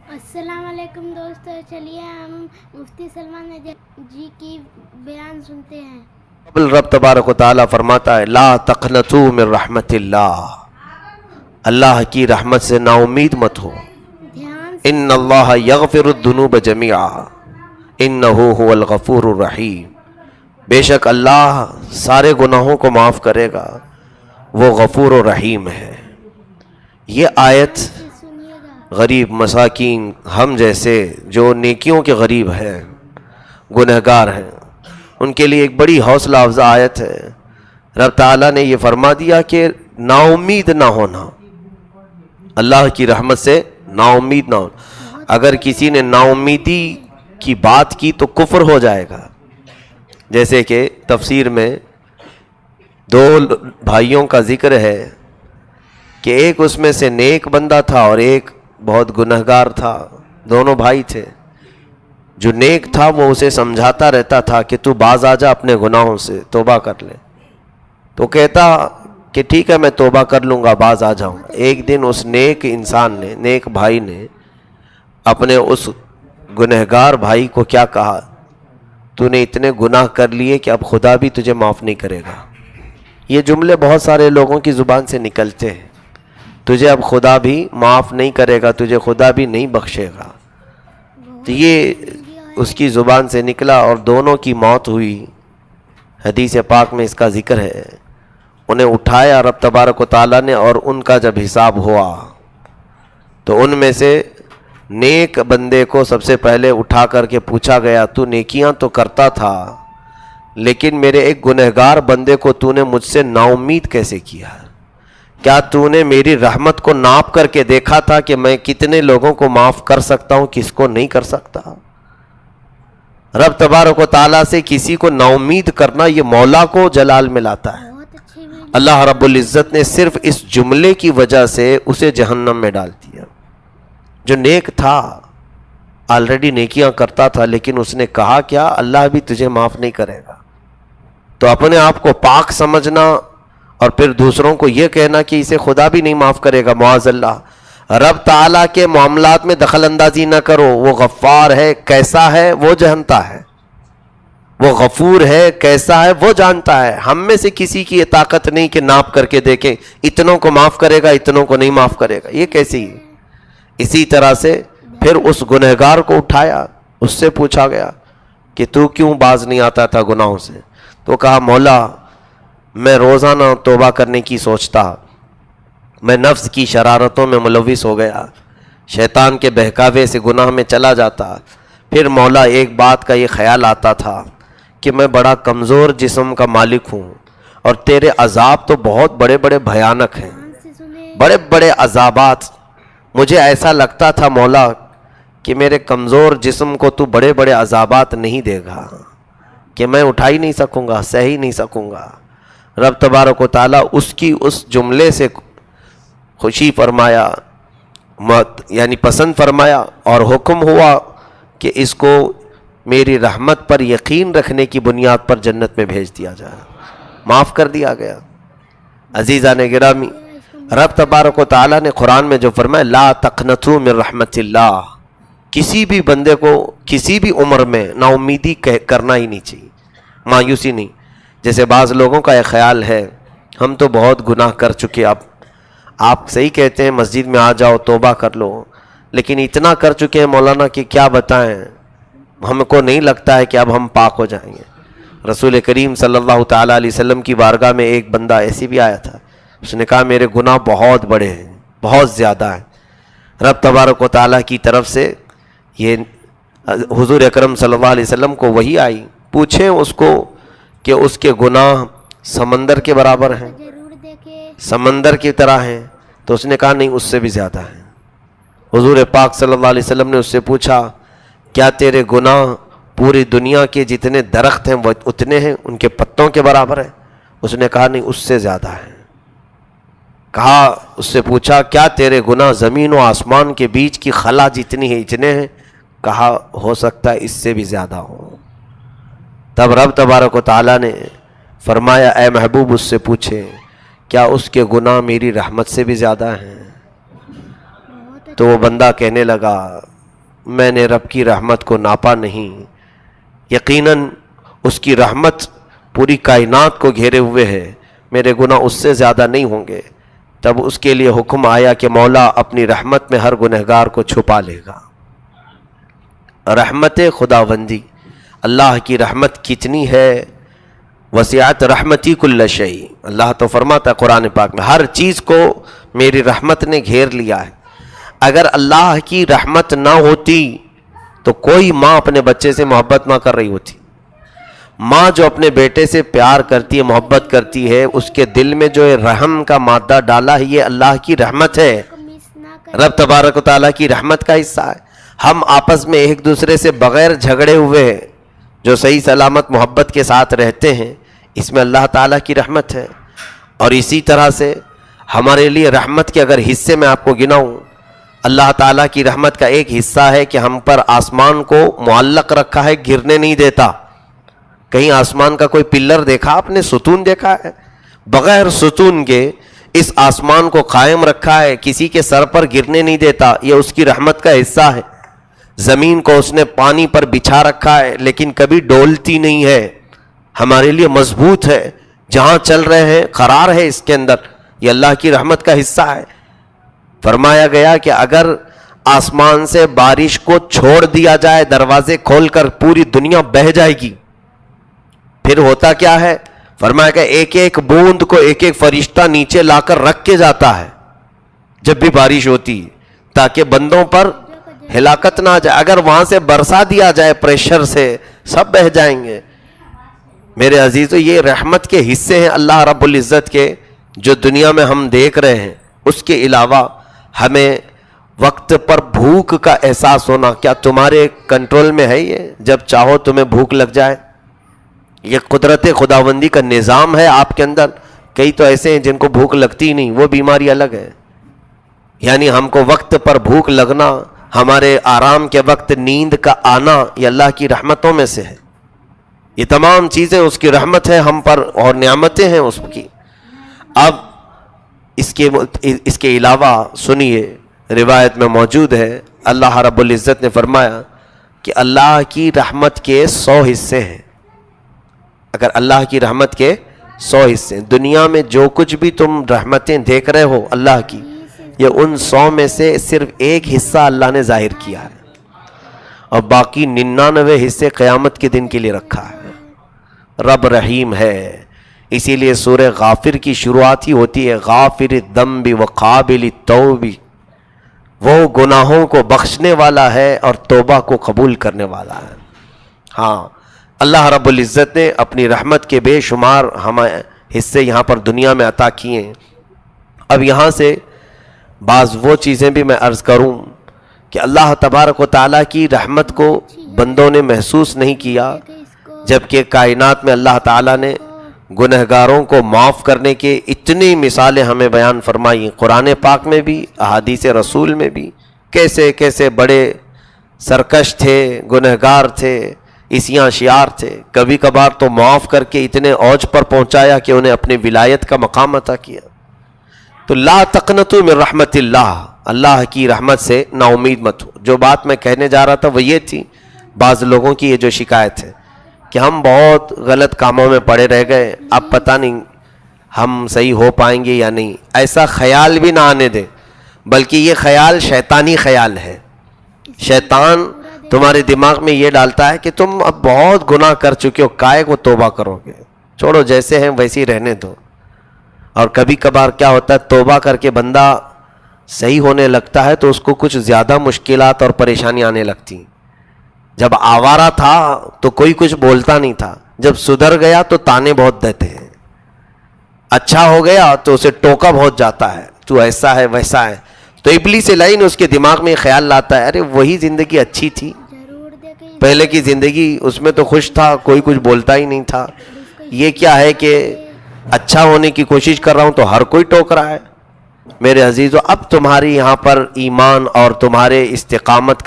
السلام علیکم دوستو، چلیے ہم مفتی سلمان جی کی بیان سنتے ہیں۔ قبل رب تبارک و تعالیٰ فرماتا ہے لا تقنطوا من رحمت اللہ، اللہ کی رحمت سے نا امید مت ہو۔ دھیان سے ان اللہ یغفر الذنوب جميعا انہ هو الغفور الرحیم، بے شک اللہ سارے گناہوں کو معاف کرے گا، وہ غفور و رحیم ہے۔ یہ آیت سنیے گا۔ غریب مساکین ہم جیسے جو نیکیوں کے غریب ہیں، گنہگار ہیں، ان کے لیے ایک بڑی حوصلہ افزا آیت ہے۔ رب تعالیٰ نے یہ فرما دیا کہ نا امید نہ ہونا، اللہ کی رحمت سے نا امید نہ ہونا۔ اگر کسی نے نا امیدی کی بات کی تو کفر ہو جائے گا۔ جیسے کہ تفسیر میں دو بھائیوں کا ذکر ہے کہ ایک اس میں سے نیک بندہ تھا اور ایک بہت گنہگار تھا، دونوں بھائی تھے۔ جو نیک تھا وہ اسے سمجھاتا رہتا تھا کہ تو باز آ جا اپنے گناہوں سے، توبہ کر لے۔ تو کہتا کہ ٹھیک ہے میں توبہ کر لوں گا، باز آ جاؤں۔ ایک دن اس نیک انسان نے، نیک بھائی نے اپنے اس گنہگار بھائی کو کیا کہا، تو نے اتنے گناہ کر لیے کہ اب خدا بھی تجھے معاف نہیں کرے گا۔ یہ جملے بہت سارے لوگوں کی زبان سے نکلتے ہیں، تجھے اب خدا بھی معاف نہیں کرے گا، تجھے خدا بھی نہیں بخشے گا۔ تو یہ اس کی زبان سے نکلا اور دونوں کی موت ہوئی۔ حدیث پاک میں اس کا ذکر ہے۔ انہیں اٹھایا رب تبارک و تعالیٰ نے، اور ان کا جب حساب ہوا تو ان میں سے نیک بندے کو سب سے پہلے اٹھا کر کے پوچھا گیا تو نیکیاں تو کرتا تھا، لیکن میرے ایک گنہگار بندے کو تو نے مجھ سے نا امید کیسے کیا؟ کیا تو نے میری رحمت کو ناپ کر کے دیکھا تھا کہ میں کتنے لوگوں کو معاف کر سکتا ہوں، کس کو نہیں کر سکتا؟ رب تبارک و تعالیٰ سے کسی کو نا امید کرنا یہ مولا کو جلال میں لاتا ہے۔ بہت اچھی ویڈیو۔ اللہ رب العزت نے صرف اس جملے کی وجہ سے اسے جہنم میں ڈال دیا۔ جو نیک تھا، آلریڈی نیکیاں کرتا تھا، لیکن اس نے کہا کیا، اللہ بھی تجھے معاف نہیں کرے گا۔ تو اپنے آپ کو پاک سمجھنا اور پھر دوسروں کو یہ کہنا کہ اسے خدا بھی نہیں معاف کرے گا، معاذ اللہ۔ رب تعالیٰ کے معاملات میں دخل اندازی نہ کرو، وہ غفار ہے، کیسا ہے وہ جانتا ہے، وہ غفور ہے، کیسا ہے وہ جانتا ہے۔ ہم میں سے کسی کی یہ طاقت نہیں کہ ناپ کر کے دیکھیں اتنوں کو معاف کرے گا اتنوں کو نہیں معاف کرے گا، یہ کیسی ہے؟ اسی طرح سے پھر اس گنہگار کو اٹھایا، اس سے پوچھا گیا کہ تو کیوں باز نہیں آتا تھا گناہوں سے؟ تو کہا مولا میں روزانہ توبہ کرنے کی سوچتا، میں نفس کی شرارتوں میں ملوث ہو گیا، شیطان کے بہکاوے سے گناہ میں چلا جاتا۔ پھر مولا ایک بات کا یہ خیال آتا تھا کہ میں بڑا کمزور جسم کا مالک ہوں اور تیرے عذاب تو بہت بڑے بڑے بھیانک ہیں، دھیان سے سنیں۔ بڑے بڑے عذابات۔ مجھے ایسا لگتا تھا مولا کہ میرے کمزور جسم کو تو بڑے بڑے عذابات نہیں دے گا، کہ میں اٹھا ہی نہیں سکوں گا، سہ ہی نہیں سکوں گا۔ رب تبارک و تعالیٰ اس کی اس جملے سے خوشی فرمایا، یعنی پسند فرمایا، اور حکم ہوا کہ اس کو میری رحمت پر یقین رکھنے کی بنیاد پر جنت میں بھیج دیا جائے، معاف کر دیا گیا۔ عزیزان گرامی، رب تبارک و تعالیٰ نے قرآن میں جو فرمایا لا تقنطوا من رحمت اللہ، کسی بھی بندے کو کسی بھی عمر میں نا امیدی کرنا ہی نہیں چاہیے، مایوسی نہیں۔ جیسے بعض لوگوں کا یہ خیال ہے ہم تو بہت گناہ کر چکے، اب آپ صحیح کہتے ہیں مسجد میں آ جاؤ توبہ کر لو، لیکن اتنا کر چکے ہیں مولانا کہ کیا بتائیں، ہم کو نہیں لگتا ہے کہ اب ہم پاک ہو جائیں گے۔ رسول کریم صلی اللہ تعالیٰ علیہ وسلم کی بارگاہ میں ایک بندہ ایسی بھی آیا تھا، اس نے کہا میرے گناہ بہت بڑے ہیں، بہت زیادہ ہیں۔ رب تبارک و تعالیٰ کی طرف سے یہ حضور اکرم صلی اللہ علیہ وسلم کو وحی آئی، پوچھیں اس کو کہ اس کے گناہ سمندر کے برابر ہیں، ضرور دیکھیں۔ سمندر کی طرح ہیں؟ تو اس نے کہا نہیں، اس سے بھی زیادہ ہیں۔ حضور پاک صلی اللہ علیہ وسلم نے اس سے پوچھا کیا تیرے گناہ پوری دنیا کے جتنے درخت ہیں وہ اتنے ہیں، ان کے پتوں کے برابر ہیں؟ اس نے کہا نہیں، اس سے زیادہ ہیں۔ کہا، اس سے پوچھا کیا تیرے گناہ زمین و آسمان کے بیچ کی خلا جتنی ہے اتنے ہیں؟ کہا ہو سکتا ہے اس سے بھی زیادہ ہو۔ تب رب تبارک و تعالیٰ نے فرمایا اے محبوب اس سے پوچھے کیا اس کے گناہ میری رحمت سے بھی زیادہ ہیں؟ بہت تو وہ بندہ کہنے لگا میں نے رب کی رحمت کو ناپا نہیں، یقیناً اس کی رحمت پوری کائنات کو گھیرے ہوئے ہے، میرے گناہ اس سے زیادہ نہیں ہوں گے۔ تب اس کے لیے حکم آیا کہ مولا اپنی رحمت میں ہر گنہگار کو چھپا لے گا۔ رحمت خداوندی، اللہ کی رحمت کتنی ہے، وسعت رحمتی کل شیء، اللہ تو فرماتا ہے قرآن پاک میں ہر چیز کو میری رحمت نے گھیر لیا ہے۔ اگر اللہ کی رحمت نہ ہوتی تو کوئی ماں اپنے بچے سے محبت نہ کر رہی ہوتی۔ ماں جو اپنے بیٹے سے پیار کرتی ہے، محبت کرتی ہے، اس کے دل میں جو رحم کا مادہ ڈالا ہے، یہ اللہ کی رحمت ہے، رب تبارک و تعالیٰ کی رحمت کا حصہ ہے۔ ہم آپس میں ایک دوسرے سے بغیر جھگڑے ہوئے جو صحیح سلامت محبت کے ساتھ رہتے ہیں، اس میں اللہ تعالیٰ کی رحمت ہے۔ اور اسی طرح سے ہمارے لیے رحمت کے اگر حصے میں آپ کو گناؤں، اللہ تعالیٰ کی رحمت کا ایک حصہ ہے کہ ہم پر آسمان کو معلق رکھا ہے، گرنے نہیں دیتا۔ کہیں آسمان کا کوئی پلر دیکھا آپ نے، ستون دیکھا ہے؟ بغیر ستون کے اس آسمان کو قائم رکھا ہے، کسی کے سر پر گرنے نہیں دیتا، یہ اس کی رحمت کا حصہ ہے۔ زمین کو اس نے پانی پر بچھا رکھا ہے لیکن کبھی ڈولتی نہیں ہے، ہمارے لیے مضبوط ہے، جہاں چل رہے ہیں قرار ہے اس کے اندر، یہ اللہ کی رحمت کا حصہ ہے۔ فرمایا گیا کہ اگر آسمان سے بارش کو چھوڑ دیا جائے، دروازے کھول کر، پوری دنیا بہہ جائے گی۔ پھر ہوتا کیا ہے؟ فرمایا کہ ایک ایک بوند کو ایک ایک فرشتہ نیچے لا کر رکھ کے جاتا ہے جب بھی بارش ہوتی، تاکہ بندوں پر ہلاکت نہ آ جائے۔ اگر وہاں سے برسا دیا جائے پریشر سے، سب بہہ جائیں گے۔ میرے عزیزو، یہ رحمت کے حصے ہیں اللہ رب العزت کے جو دنیا میں ہم دیکھ رہے ہیں۔ اس کے علاوہ ہمیں وقت پر بھوک کا احساس ہونا، کیا تمہارے کنٹرول میں ہے یہ؟ جب چاہو تمہیں بھوک لگ جائے، یہ قدرت خداوندی کا نظام ہے آپ کے اندر۔ کئی تو ایسے ہیں جن کو بھوک لگتی ہی نہیں، وہ بیماری الگ ہے۔ یعنی ہم کو وقت پر بھوک لگنا، ہمارے آرام کے وقت نیند کا آنا، یہ اللہ کی رحمتوں میں سے ہے۔ یہ تمام چیزیں اس کی رحمت ہے ہم پر اور نعمتیں ہیں اس کی۔ اب اس کے علاوہ سنیے، روایت میں موجود ہے اللہ رب العزت نے فرمایا کہ اللہ کی رحمت کے 100 حصے ہیں۔ اگر اللہ کی رحمت کے 100 حصے، دنیا میں جو کچھ بھی تم رحمتیں دیکھ رہے ہو اللہ کی، یہ ان 100 میں سے صرف ایک حصہ اللہ نے ظاہر کیا ہے، اور باقی 99 حصے قیامت کے دن کے لیے رکھا ہے۔ رب رحیم ہے، اسی لیے سورہ غافر کی شروعات ہی ہوتی ہے غافر الذنب وقابل التوب، وہ گناہوں کو بخشنے والا ہے اور توبہ کو قبول کرنے والا ہے۔ ہاں، اللہ رب العزت نے اپنی رحمت کے بے شمار ہمیں حصے یہاں پر دنیا میں عطا کیے ہیں۔ اب یہاں سے بعض وہ چیزیں بھی میں عرض کروں کہ اللہ تبارک و تعالیٰ کی رحمت کو بندوں نے محسوس نہیں کیا، جبکہ کائنات میں اللہ تعالیٰ نے گنہگاروں کو معاف کرنے کے اتنی مثالیں ہمیں بیان فرمائی، قرآن پاک میں بھی، احادیث رسول میں بھی، کیسے کیسے بڑے سرکش تھے، گنہگار تھے، عصیاں شیار تھے، کبھی کبھار تو معاف کر کے اتنے اوج پر پہنچایا کہ انہیں اپنی ولایت کا مقام عطا کیا۔ تو لا تقنطوا من رحمت اللہ، اللہ کی رحمت سے نا امید مت ہو۔ جو بات میں کہنے جا رہا تھا وہ یہ تھی، بعض لوگوں کی یہ جو شکایت ہے کہ ہم بہت غلط کاموں میں پڑے رہ گئے، اب پتہ نہیں ہم صحیح ہو پائیں گے یا نہیں۔ ایسا خیال بھی نہ آنے دیں، بلکہ یہ خیال شیطانی خیال ہے۔ شیطان تمہارے دماغ میں یہ ڈالتا ہے کہ تم اب بہت گناہ کر چکے ہو، کائے کو توبہ کرو گے، چھوڑو جیسے ہیں ویسے ہی رہنے دو۔ اور کبھی کبھار کیا ہوتا ہے، توبہ کر کے بندہ صحیح ہونے لگتا ہے تو اس کو کچھ زیادہ مشکلات اور پریشانی آنے لگتی۔ جب آوارہ تھا تو کوئی کچھ بولتا نہیں تھا، جب سدھر گیا تو تانے بہت دیتے ہیں، اچھا ہو گیا تو اسے ٹوکا بہت جاتا ہے، تو ایسا ہے ویسا ہے۔ تو ابلیس لعین اس کے دماغ میں خیال لاتا ہے، ارے وہی زندگی اچھی تھی، پہلے کی زندگی، اس میں تو خوش تھا، کوئی کچھ بولتا ہی نہیں تھا۔ یہ کیا ہے کہ اچھا ہونے کی کوشش کر رہا ہوں تو ہر کوئی ٹوک رہا ہے۔ میرے عزیزو، اب تمہاری یہاں پر ایمان اور تمہارے استقامت کا